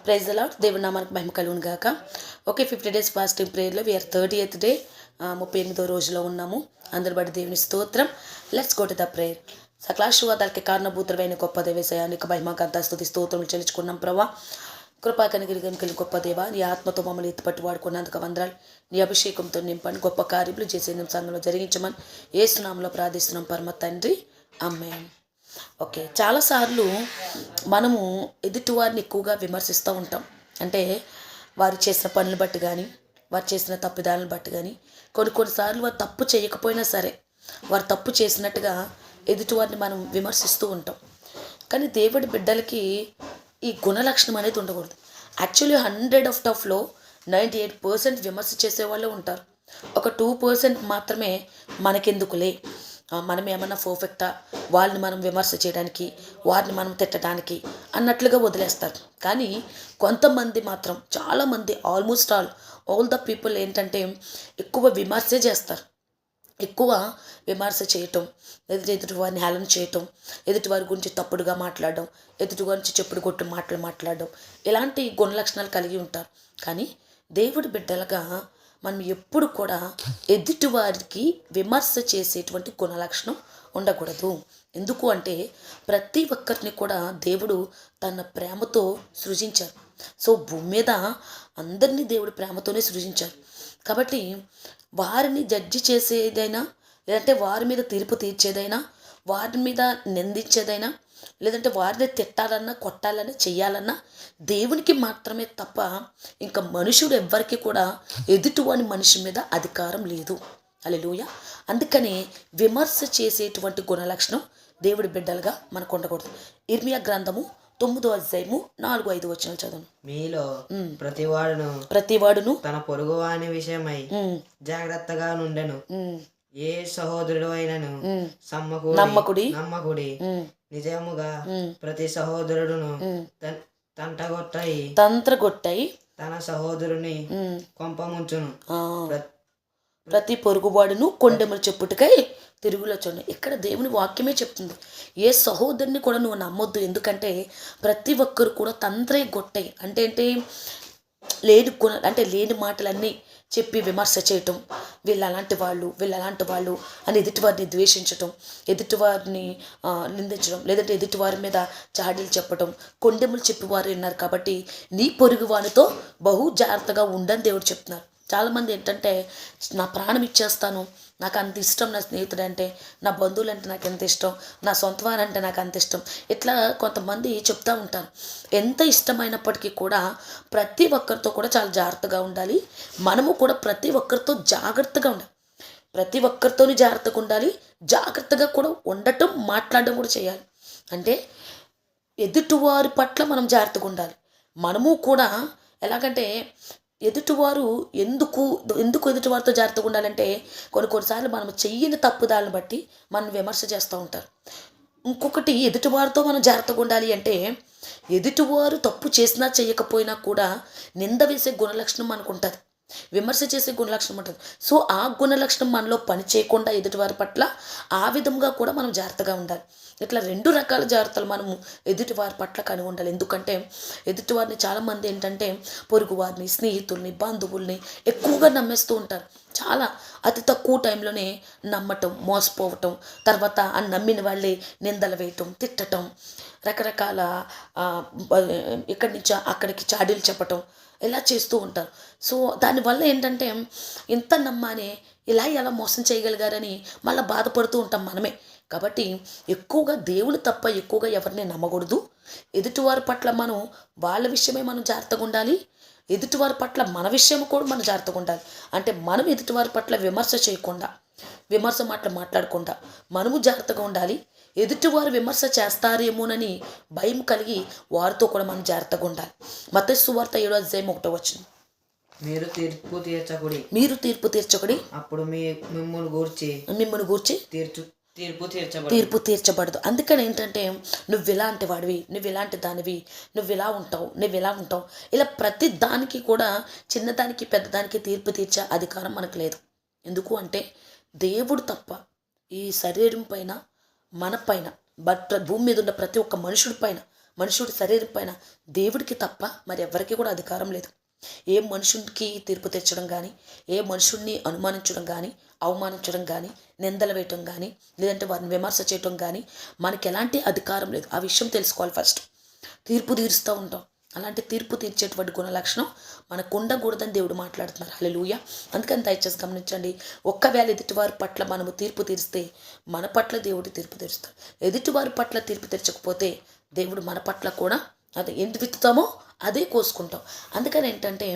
Praise the lord. దేవుని నామానికి మహిమ కలుగును గాక. ఓకే, 50 days ఫాస్టింగ్ ప్రేయర్లో వీఆర్ 30th day, 38వ రోజులో ఉన్నాము. అందరి బట్టి దేవుని స్తోత్రం. Let's go to the prayer. సకలాశీర్వాదాలకి కారణభూతుడైన గొప్ప దేవసేయానికి మహిమకంత స్తుతి స్తోత్రం చెల్లించుకున్నాం. ప్రభా, కృపా కనిగిరిగనికి గొప్ప దేవ, నీ ఆత్మతో మమ్మల్ని ఎత్తుపట్టి వాడుకున్నందుకు వందనాలు. నీ అభిషేకంతో నింపండి, గొప్ప కార్యములు చేసే సంఘంలో జరిగించమని యేసునామములో ప్రార్థిస్తున్నాం పరమ తండ్రి, ఆమేన్. ఓకే, చాలాసార్లు మనము ఎదుటివారిని ఎక్కువగా విమర్శిస్తూ ఉంటాం. అంటే వారు చేసిన పనులు బట్టి కానీ, వారు చేసిన తప్పిదాలను బట్టి కానీ, కొన్నిసార్లు వారు తప్పు చేయకపోయినా సరే వారు తప్పు చేసినట్టుగా ఎదుటివారిని మనం విమర్శిస్తూ ఉంటాం. కానీ దేవుడి బిడ్డలకి ఈ గుణలక్షణం అనేది ఉండకూడదు. యాక్చువల్లీ 100 98% విమర్శ చేసేవాళ్ళే ఉంటారు. ఒక 2% మాత్రమే మనకెందుకులే, మనం ఏమన్నా పర్ఫెక్టా, వాళ్ళని మనం విమర్శ చేయడానికి, వారిని మనం తిట్టడానికి అన్నట్లుగా వదిలేస్తారు. కానీ కొంతమంది మాత్రం, చాలామంది, ఆల్మోస్ట్ ఆల్ ద పీపుల్ ఏంటంటే ఎక్కువ విమర్శే చేస్తారు. ఎక్కువ విమర్శ చేయటం, ఎదుటి వారిని హేళన చేయటం, ఎదుటివారి గురించి తప్పుడుగా మాట్లాడడం, ఎదుటి గురించి చెప్పుడు కొట్టు మాటలు మాట్లాడడం, ఇలాంటి గుణలక్షణాలు కలిగి ఉంటారు. కానీ దేవుడి బిడ్డలుగా మనం ఎప్పుడు కూడా ఎదుటివారికి విమర్శ చేసేటువంటి గుణలక్షణం ఉండకూడదు. ఎందుకు అంటే ప్రతి ఒక్కరిని కూడా దేవుడు తన ప్రేమతో సృజించారు. సో భూమి మీద అందరినీ దేవుడు ప్రేమతోనే సృజించారు. కాబట్టి వారిని జడ్జి చేసేదైనా, లేదంటే వారి మీద తీర్పు తీర్చేదైనా, వారి మీద నిందించేదైనా, లేదంటే వారిని తిట్టాలన్నా, కొట్టాలన్నా, చెయ్యాలన్నా దేవునికి మాత్రమే తప్ప ఇంకా మనుషుడు ఎవ్వరికి కూడా ఎదుటివాని మనిషి మీద అధికారం లేదు. హల్లెలూయా. అందుకని విమర్శ చేసేటువంటి గుణలక్షణం దేవుడి బిడ్డలుగా మనకు ఉండకూడదు. ఇర్మియా గ్రంథము 9వ అధ్యాయము 4-5 వచనాలు చదువు. మీలో ప్రతివాడును తన పొరుగువాని విషయమై జాగ్రత్తగా నుండెను. ఏ సహోదరుడు అయినను నమ్మకుడి నిజముగా ప్రతి సహోదరుడును తంత్రగొట్టై తన సహోదరుని కొంపముంచును. ప్రతి పొరుగువాడును కొండెములు చెప్పుటకై తిరుగులో చూడండి. ఇక్కడ దేవుని వాక్యమే చెప్తుంది, ఏ సహోదరుని కూడా నువ్వు నమ్మొద్దు. ఎందుకంటే ప్రతి ఒక్కరు కూడా తంత్రే గొట్టై అంటే ఏంటి, లేని మాటలన్నీ చెప్పి విమర్శ చేయటం, వీళ్ళు అలాంటి వాళ్ళు అని ఎదుటివారిని ద్వేషించటం, ఎదుటివారిని నిందించడం, లేదంటే ఎదుటివారి మీద చాడీలు చెప్పటం, కొండెములు చెప్పేవారు ఉన్నారు. కాబట్టి నీ పొరుగు వానితో బహు జాగ్రత్తగా ఉండని దేవుడు చెప్తున్నారు. చాలామంది ఏంటంటే, నా ప్రాణం ఇచ్చేస్తాను, నాకు అంత ఇష్టం నా స్నేహితుడు అంటే, నా బంధువులు అంటే నాకు ఎంత ఇష్టం, నా సొంత వారంటే నాకు అంత ఇష్టం, ఇట్లా కొంతమంది చెప్తూ ఉంటారు. ఎంత ఇష్టమైనప్పటికీ కూడా ప్రతి ఒక్కరితో కూడా చాలా జాగ్రత్తగా ఉండాలి. మనము కూడా ప్రతి ఒక్కరితో జాగ్రత్తగా ఉండాలి. ప్రతి ఒక్కరితోని జాగ్రత్తగా ఉండాలి. జాగ్రత్తగా కూడా ఉండటం, మాట్లాడడం కూడా చేయాలి. అంటే ఎదుటివారి పట్ల మనం జాగ్రత్తగా ఉండాలి. మనము కూడా ఎలాగంటే, ఎదుటివారు ఎందుకు ఎదుటివారితో జాగ్రత్తగా ఉండాలంటే, కొన్నిసార్లు మనం చెయ్యని తప్పుదాలను బట్టి మనం విమర్శ చేస్తూ ఉంటారు. ఇంకొకటి, ఎదుటివారితో మనం జాగ్రత్తగా ఉండాలి అంటే, ఎదుటివారు తప్పు చేసినా చేయకపోయినా కూడా నింద వేసే గుణలక్షణం మనకు ఉంటుంది, విమర్శ చేసే గుణలక్షణం ఉంటుంది. సో ఆ గుణలక్షణం మనలో పని చేయకుండా ఎదుటివారి పట్ల ఆ విధంగా కూడా మనం జాగ్రత్తగా ఉండాలి. ఇట్లా 2 రకాల జాగ్రత్తలు మనము ఎదుటివారి పట్ల కలిగి ఉండాలి. ఎందుకంటే ఎదుటివారిని చాలామంది ఏంటంటే పొరుగువారిని, స్నేహితుల్ని, బంధువుల్ని ఎక్కువగా నమ్మేస్తూ ఉంటారు. చాలా అతి తక్కువ టైంలోనే నమ్మటం, మోసపోవటం, తర్వాత ఆ నమ్మిన వాళ్ళే నిందలు వేయటం, తిట్టటం, రకరకాల ఇక్కడి నుంచి అక్కడికి చాడీలు చెప్పటం, ఇలా చేస్తూ ఉంటారు. సో దానివల్ల ఏంటంటే, ఇంత నమ్మానే ఇలా ఎలా మోసం చేయగలిగారని మళ్ళీ బాధపడుతూ ఉంటాం మనమే. కాబట్టి ఎక్కువగా దేవుని తప్ప ఎక్కువగా ఎవరిని నమ్మకూడదు. ఎదుటివారి పట్ల మనం వాళ్ళ విషయమే మనం జాగ్రత్తగా ఉండాలి. ఎదుటివారి పట్ల మన విషయం కూడా మనం జాగ్రత్తగా ఉండాలి. అంటే మనం ఎదుటివారి పట్ల విమర్శ చేయకుండా, విమర్శ మాట్లాడకుండా మనము జాగ్రత్తగా ఉండాలి. ఎదుటివారు విమర్శ చేస్తారేమోనని భయం కలిగి వారితో కూడా మనం జాగ్రత్తగా ఉండాలి. మత్తయి సువార్త 7వ అధ్యాయం 1వ వచనం. మీరు తీర్పు తీర్చకుడి, అప్పుడు మిమ్మును గూర్చి తీర్పు తీర్చబడదు. అందుకని ఏంటంటే, నువ్వు ఇలాంటి వాడివి, నువ్వు ఇలాంటి దానివి, నువ్వు ఇలా ఉంటావు, ఇలా ప్రతి దానికి కూడా, చిన్నదానికి పెద్దదానికి తీర్పు తీర్చే అధికారం మనకు లేదు. ఎందుకు అంటే దేవుడు తప్ప ఈ శరీరం పైన, మన పైన, భూమి మీద ఉన్న ప్రతి ఒక్క మనుషుడి పైన మనుషుడి శరీరం పైన దేవుడికి తప్ప మరి ఎవరికి కూడా అధికారం లేదు. ఏ మనుషుడికి తీర్పు తెచ్చడం కానీ, ఏ మనుషుడిని అనుమానించడం కానీ, అవమానించడం కానీ, నిందలు వేయటం కానీ, లేదంటే వారిని విమర్శ చేయటం కానీ మనకి ఎలాంటి అధికారం లేదు. ఆ విషయం తెలుసుకోవాలి ఫస్ట్. తీర్పు తీరుస్తూ ఉంటాం. అలాంటి తీర్పు తీర్చేటువంటి గుణ లక్షణం మనకు ఉండకూడదని దేవుడు మాట్లాడుతున్నారు. హల్లెలూయా. అందుకని దయచేసి గమనించండి. ఒక్కవేళ ఎదుటివారి పట్ల మనము తీర్పు తీరిస్తే మన పట్ల దేవుడు తీర్పు తీరుస్తాడు. ఎదుటివారి పట్ల తీర్పు తీర్చకపోతే దేవుడు మన పట్ల కూడా అదే ఏంటి విత్తుతామో అదే కోసుకుంటాం. అందుకని ఏంటంటే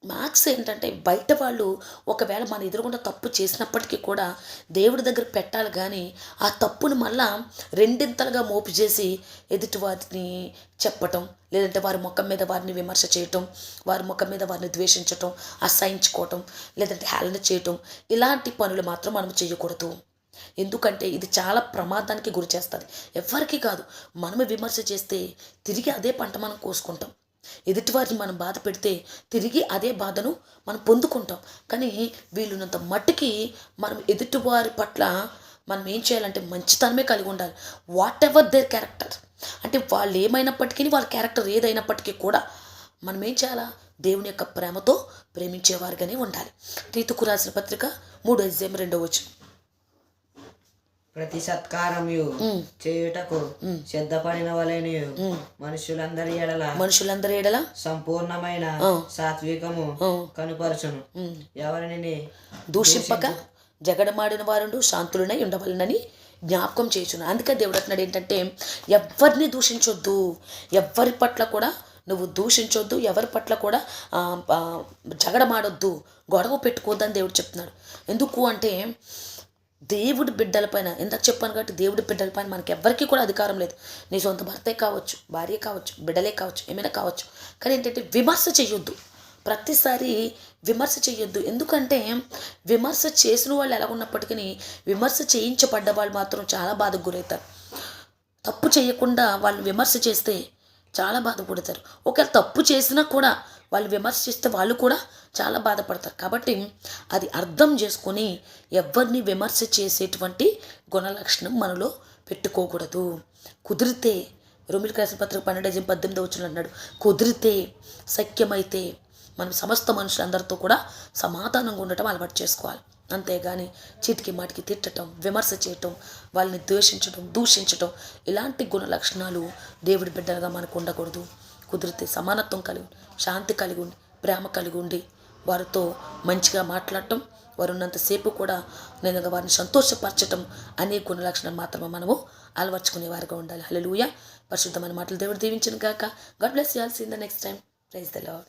మ్యాక్స్ ఏంటంటే బయట వాళ్ళు ఒకవేళ మన ఎదురుగుండా తప్పు చేసినప్పటికీ కూడా దేవుడి దగ్గర పెట్టాలి, కానీ ఆ తప్పును మళ్ళా రెండింతలుగా మోపు చేసి ఎదుటి వారిని చెప్పటం, లేదంటే వారి ముఖం మీద వారిని విమర్శ చేయటం, వారి ముఖం మీద వారిని ద్వేషించటం, అసహించుకోవటం, లేదంటే హేళన చేయటం, ఇలాంటి పనులు మాత్రం మనం చేయకూడదు. ఎందుకంటే ఇది చాలా ప్రమాదానికి గురి చేస్తుంది. ఎవరికి కాదు, మనమే విమర్శ చేస్తే తిరిగి అదే పంట మనం కోసుకుంటాం. ఎదుటివారిని మనం బాధ పెడితే తిరిగి అదే బాధను మనం పొందుకుంటాం. కానీ వీలున్నంత మట్టుకి మనం ఎదుటివారి పట్ల మనం ఏం చేయాలంటే మంచితనమే కలిగి ఉండాలి. వాట్ ఎవర్ దేర్ క్యారెక్టర్, అంటే వాళ్ళు ఏమైనప్పటికీ, వాళ్ళ క్యారెక్టర్ ఏదైనప్పటికీ కూడా మనం ఏం చేయాలా? దేవుని యొక్క ప్రేమతో ప్రేమించేవారుగానే ఉండాలి. తీతుకు రాసిన పత్రిక 3:2 ప్రతి సత్కారము చేయుటకు సిద్ధపడిన వలెనియు మనుషులందరి ఎడల సంపూర్ణమైన సాత్వికము కనుపరచును. ఎవరిని దూషింపక జగడమాడిన వారు శాంతులనై ఉండవలనని జ్ఞాపకం చేయుచును. అందుకే దేవుడు అంటున్నాడు ఏంటంటే ఎవరిని దూషించొద్దు, ఎవరి పట్ల కూడా నువ్వు దూషించొద్దు, ఎవరి పట్ల కూడా జగడమాడొద్దు, గొడవ పెట్టుకోవద్దని దేవుడు చెప్తున్నాడు. ఎందుకు అంటే దేవుడి బిడ్డలపైన, ఇందాక చెప్పాను కాబట్టి దేవుడి బిడ్డలపైన మనకి ఎవ్వరికీ కూడా అధికారం లేదు. నీ సొంత భర్తే కావచ్చు, భార్య కావచ్చు, బిడ్డలే కావచ్చు, ఏమైనా కావచ్చు. కానీ ఏంటంటే విమర్శ చేయొద్దు, ప్రతిసారి విమర్శ చేయొద్దు. ఎందుకంటే విమర్శ చేసిన వాళ్ళు ఎలా ఉన్నప్పటికీ విమర్శ చేయించబడ్డ వాళ్ళు మాత్రం చాలా బాధకు గురవుతారు. తప్పు చేయకుండా వాళ్ళు విమర్శ చేస్తే చాలా బాధపడతారు. ఒకవేళ తప్పు చేసినా కూడా వాళ్ళు విమర్శ చేస్తే వాళ్ళు కూడా చాలా బాధపడతారు. కాబట్టి అది అర్థం చేసుకొని ఎవరిని విమర్శ చేసేటువంటి గుణలక్షణం మనలో పెట్టుకోకూడదు. కుదిరితే రోమీయులకు రాసిన పత్రిక 12:18 అన్నాడు, కుదిరితే శక్యమైతే మనం సమస్త మనుషులందరితో కూడా సమాధానంగా ఉండటం అలవాటు చేసుకోవాలి. అంతేగాని చీటికి మాటికి తిట్టడం, విమర్శ చేయటం, వాళ్ళని ద్వేషించడం, దూషించటం, ఇలాంటి గుణ లక్షణాలు దేవుడి బిడ్డలుగా మనకు ఉండకూడదు. కుదిరితే సమానత్వం కలిగి, శాంతి కలిగి ఉండి, ప్రేమ కలిగి ఉండి వారితో మంచిగా మాట్లాడటం, వారు ఉన్నంతసేపు కూడా నేను వారిని సంతోషపరచటం అనే గుణ లక్షణాలు మాత్రమే మనము అలవర్చుకునే వారిగా ఉండాలి. హల్లెలూయా. పరిశుద్ధమైన మాటలు దేవుడు దీవించును గాక. God bless you all. See in the next time. Praise the lord.